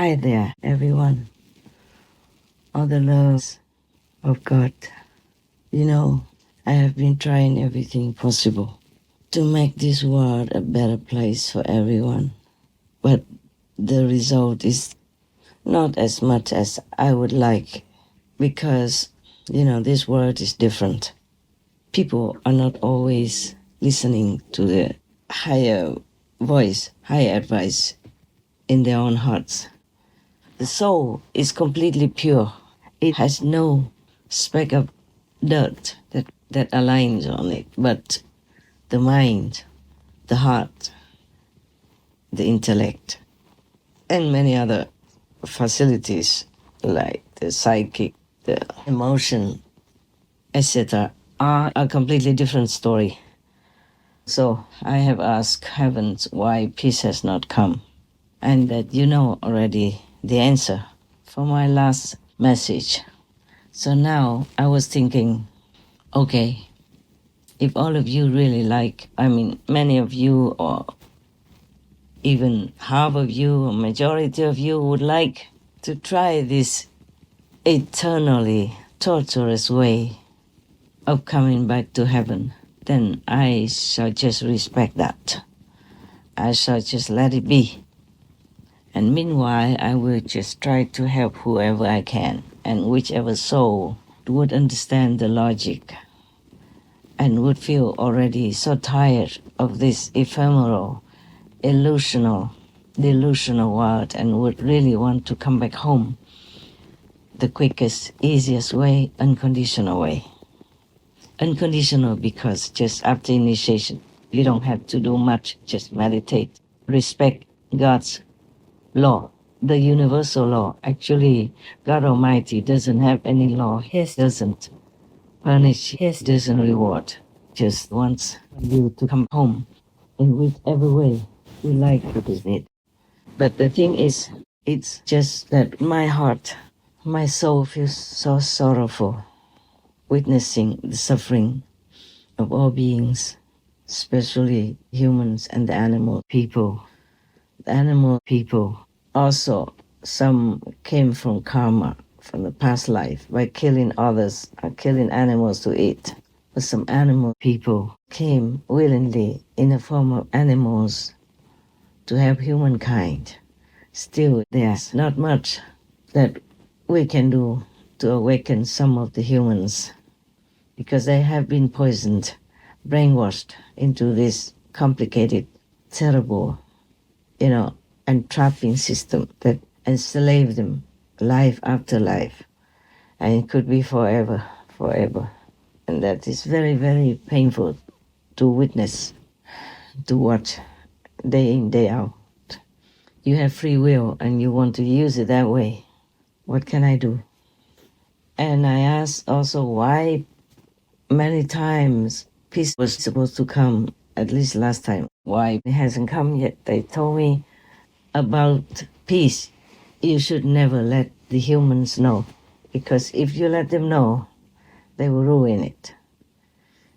Hi there, everyone. All the loves of God. You know, I have been trying everything possible to make this world a better place for everyone. But the result is not as much as I would like because, this world is different. People are not always listening to the higher voice, higher advice in their own hearts. The soul is completely pure. It has no speck of dirt that aligns on it, but the mind, the heart, the intellect, and many other facilities like the psychic, the emotion, etc., are a completely different story. So I have asked heavens why peace has not come, and that you know already the answer for my last message. So now I was thinking, okay, if all of you really like, many of you, or even half of you, or majority of you would like to try this eternally torturous way of coming back to heaven, then I shall just respect that. I shall just let it be. And meanwhile, I will just try to help whoever I can, and whichever soul would understand the logic and would feel already so tired of this ephemeral, delusional world and would really want to come back home. The quickest, easiest way, unconditional way. Unconditional because just after initiation, you don't have to do much, just meditate. Respect God's law, the universal law. Actually, God Almighty doesn't have any law. He doesn't punish, He doesn't reward. Just wants you to come home in whichever way you like to do it. But the thing is, it's just that my heart, my soul feels so sorrowful witnessing the suffering of all beings, especially humans and the animal people. The animal people also, some came from karma, from the past life, by killing others or killing animals to eat. But some animal people came willingly in the form of animals to help humankind. Still, there's not much that we can do to awaken some of the humans because they have been poisoned, brainwashed into this complicated, terrible, entrapping system that enslave them life after life. And it could be forever, forever. And that is very, very painful to witness, to watch day in, day out. You have free will and you want to use it that way. What can I do? And I asked also why many times peace was supposed to come, at least last time. Why it hasn't come yet? They told me about peace. You should never let the humans know, because if you let them know, they will ruin it.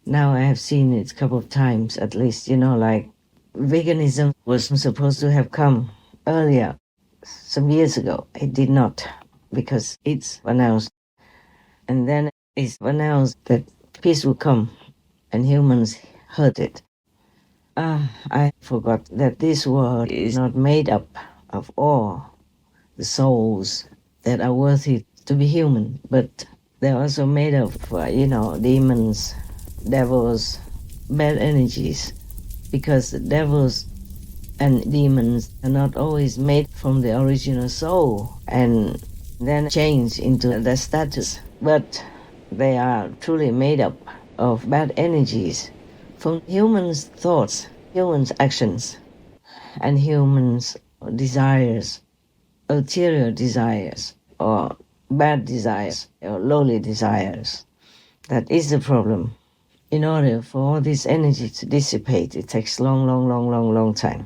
Now I have seen it a couple of times at least, like veganism was supposed to have come earlier, some years ago. It did not, because it's announced. And then it's announced that peace will come and humans heard it. I forgot that this world is not made up of all the souls that are worthy to be human, but they're also made of, demons, devils, bad energies, because the devils and demons are not always made from the original soul and then change into their status, but they are truly made up of bad energies from humans' thoughts, humans' actions, and humans' desires, ulterior desires, or bad desires, or lowly desires. That is the problem. In order for all this energy to dissipate, it takes long time.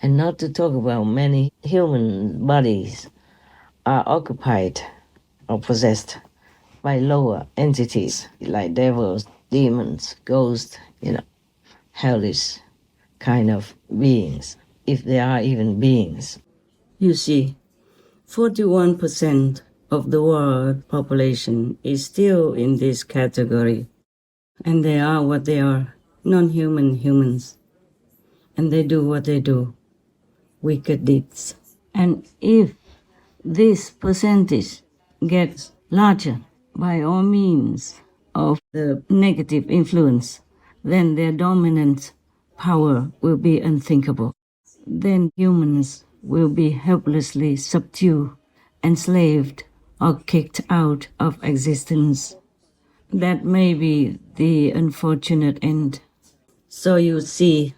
And not to talk about many human bodies are occupied or possessed by lower entities like devils, demons, ghosts, hellish kind of beings, if they are even beings. You see, 41% of the world population is still in this category, and they are what they are, non-human humans, and they do what they do, wicked deeds. And if this percentage gets larger by all means of the negative influence, then their dominant power will be unthinkable. Then humans will be helplessly subdued, enslaved, or kicked out of existence. That may be the unfortunate end. So you see,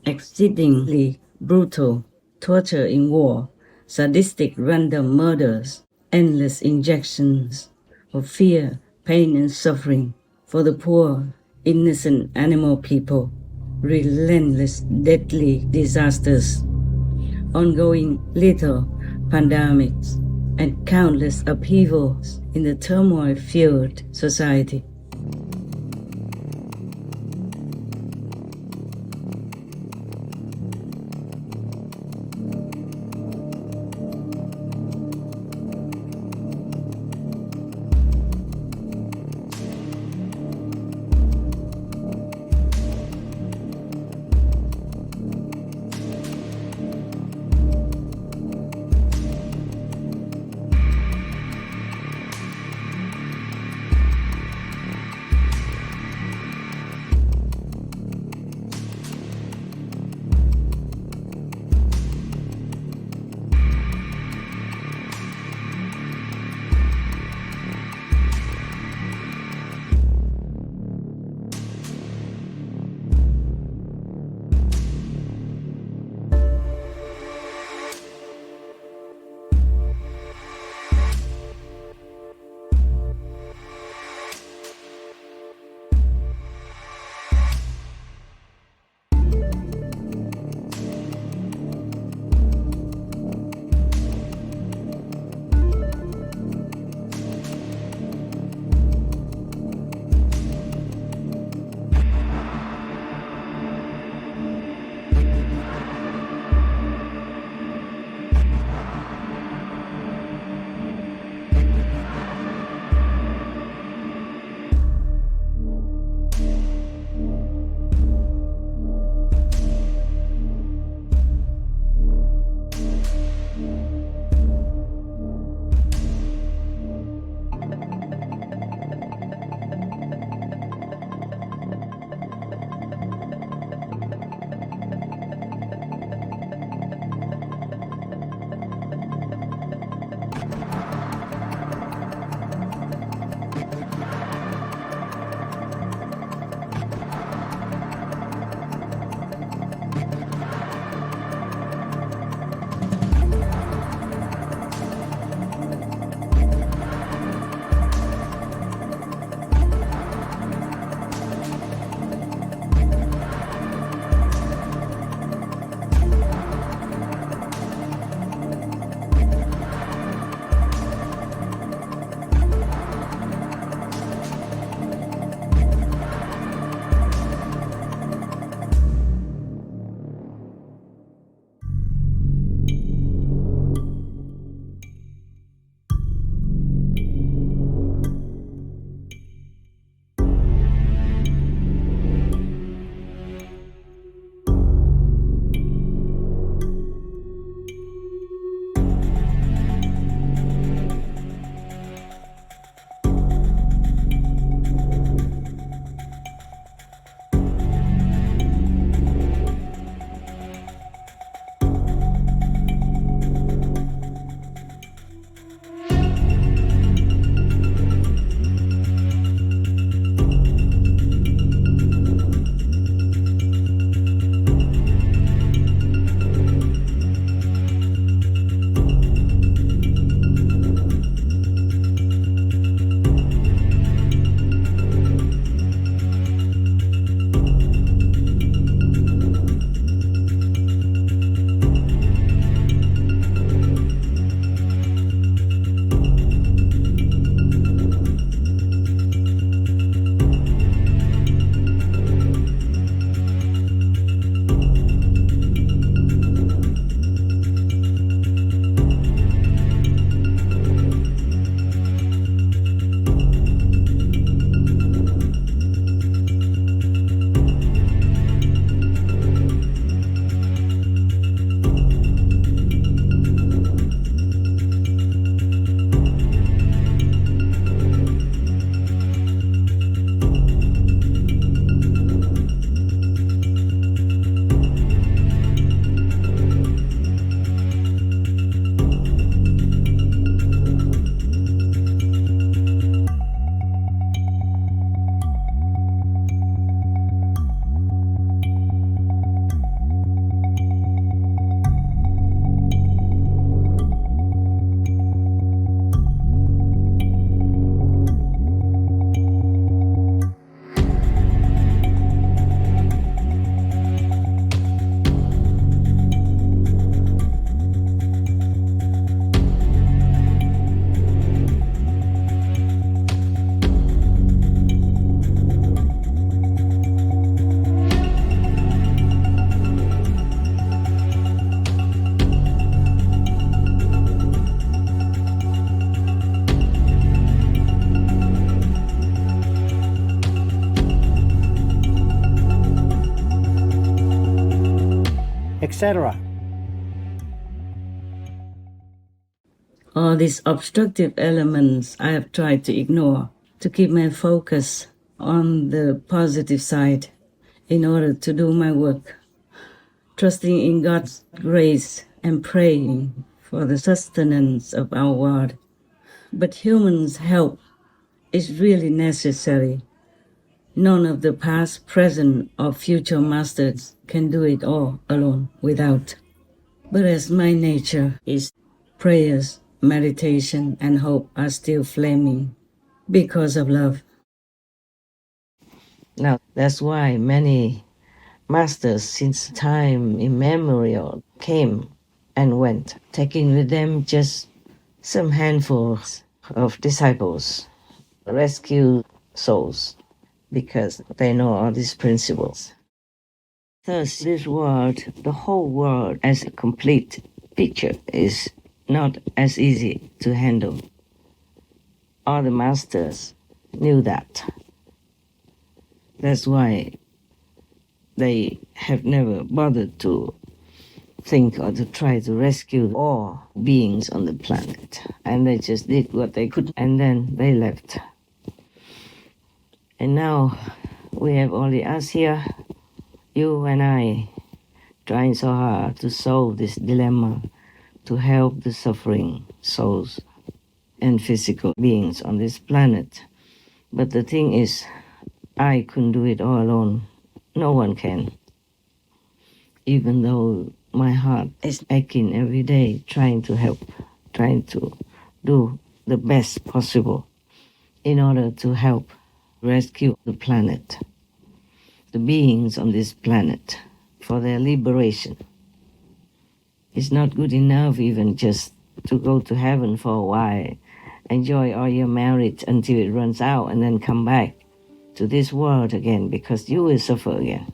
exceedingly brutal torture in war, sadistic random murders, endless injections of fear, pain, and suffering for the poor, innocent animal people, relentless, deadly disasters, ongoing lethal pandemics, and countless upheavals in the turmoil-filled society. etc. All these obstructive elements I have tried to ignore to keep my focus on the positive side in order to do my work, trusting in God's grace and praying for the sustenance of our world. But humans' help is really necessary. None of the past, present, or future masters can do it all alone without. But as my nature is, prayers, meditation, and hope are still flaming because of love. Now, that's why many masters since time immemorial came and went, taking with them just some handfuls of disciples, rescue souls, because they know all these principles. Thus, this world, the whole world as a complete picture, is not as easy to handle. All the masters knew that. That's why they have never bothered to think or to try to rescue all beings on the planet. And they just did what they could, and then they left. And now we have only us here, you and I, trying so hard to solve this dilemma, to help the suffering souls and physical beings on this planet. But the thing is, I couldn't do it all alone. No one can. Even though my heart is aching every day, trying to help, trying to do the best possible in order to help rescue the planet, the beings on this planet, for their liberation. It's not good enough even just to go to heaven for a while, enjoy all your merit until it runs out, and then come back to this world again, because you will suffer again.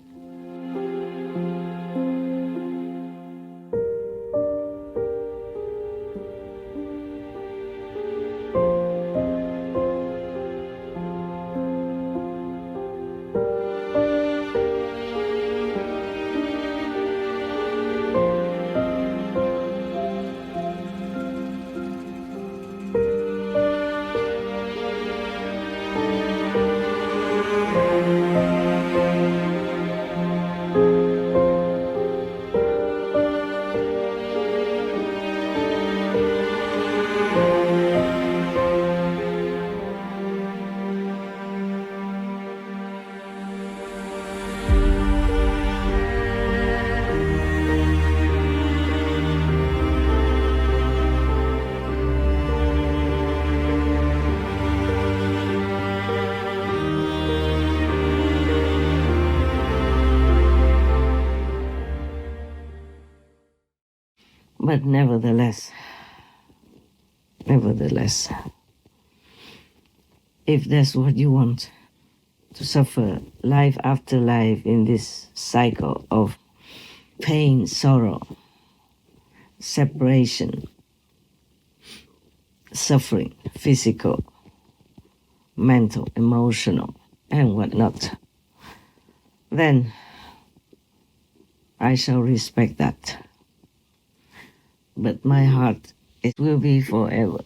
But nevertheless, if that's what you want, to suffer life after life in this cycle of pain, sorrow, separation, suffering, physical, mental, emotional, and whatnot, then I shall respect that. But my heart, it will be forever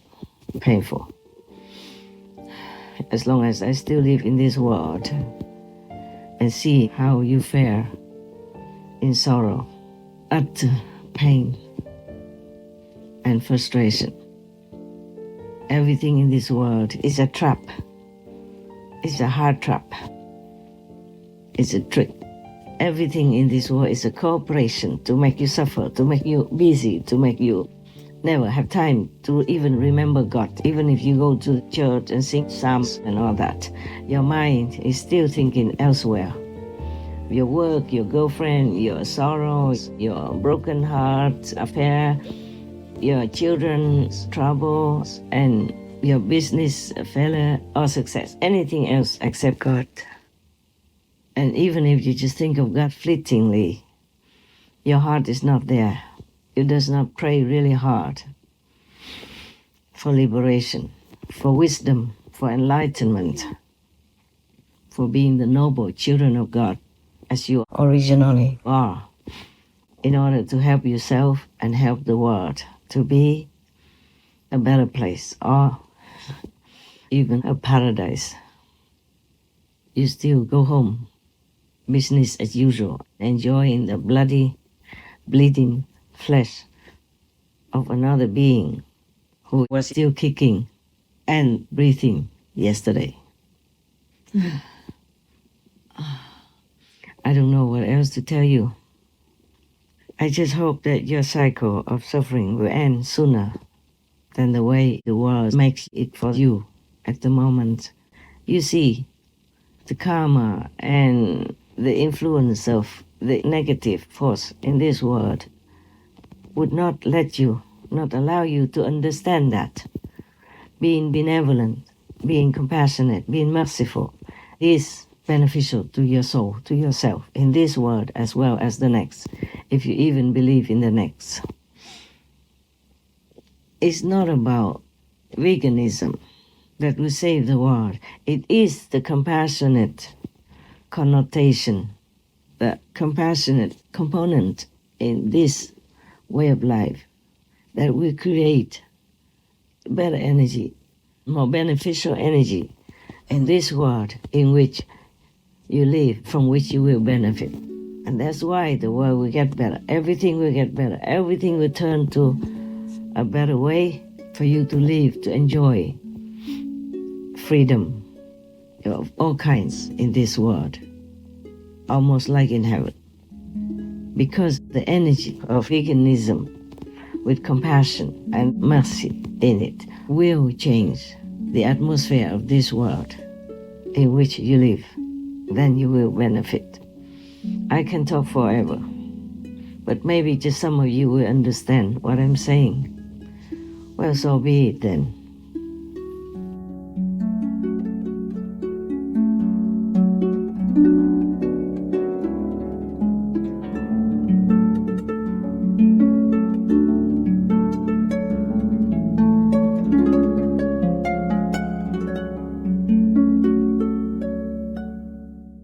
painful. As long as I still live in this world and see how you fare in sorrow, utter pain and frustration. Everything in this world is a trap. It's a hard trap. It's a trick. Everything in this world is a cooperation to make you suffer, to make you busy, to make you never have time to even remember God. Even if you go to church and sing psalms and all that, your mind is still thinking elsewhere. Your work, your girlfriend, your sorrows, your broken heart affair, your children's troubles, and your business failure or success. Anything else except God. And even if you just think of God fleetingly, your heart is not there. You does not pray really hard for liberation, for wisdom, for enlightenment, for being the noble children of God as you originally are. in order to help yourself and help the world to be a better place or even a paradise. You still go home, business as usual, enjoying the bloody, bleeding flesh of another being who was still kicking and breathing yesterday. I don't know what else to tell you. I just hope that your cycle of suffering will end sooner than the way the world makes it for you at the moment. You see, the karma and the influence of the negative force in this world would not allow you to understand that. Being benevolent, being compassionate, being merciful is beneficial to your soul, to yourself, in this world as well as the next, if you even believe in the next. It's not about veganism that will save the world. It is the compassionate connotation, the compassionate component in this way of life that will create better energy, more beneficial energy in this world in which you live, from which you will benefit. And that's why the world will get better. Everything will get better. Everything will turn to a better way for you to live, to enjoy freedom of all kinds in this world, almost like in heaven. Because the energy of veganism with compassion and mercy in it will change the atmosphere of this world in which you live. Then you will benefit. I can talk forever, but maybe just some of you will understand what I'm saying. Well, so be it then.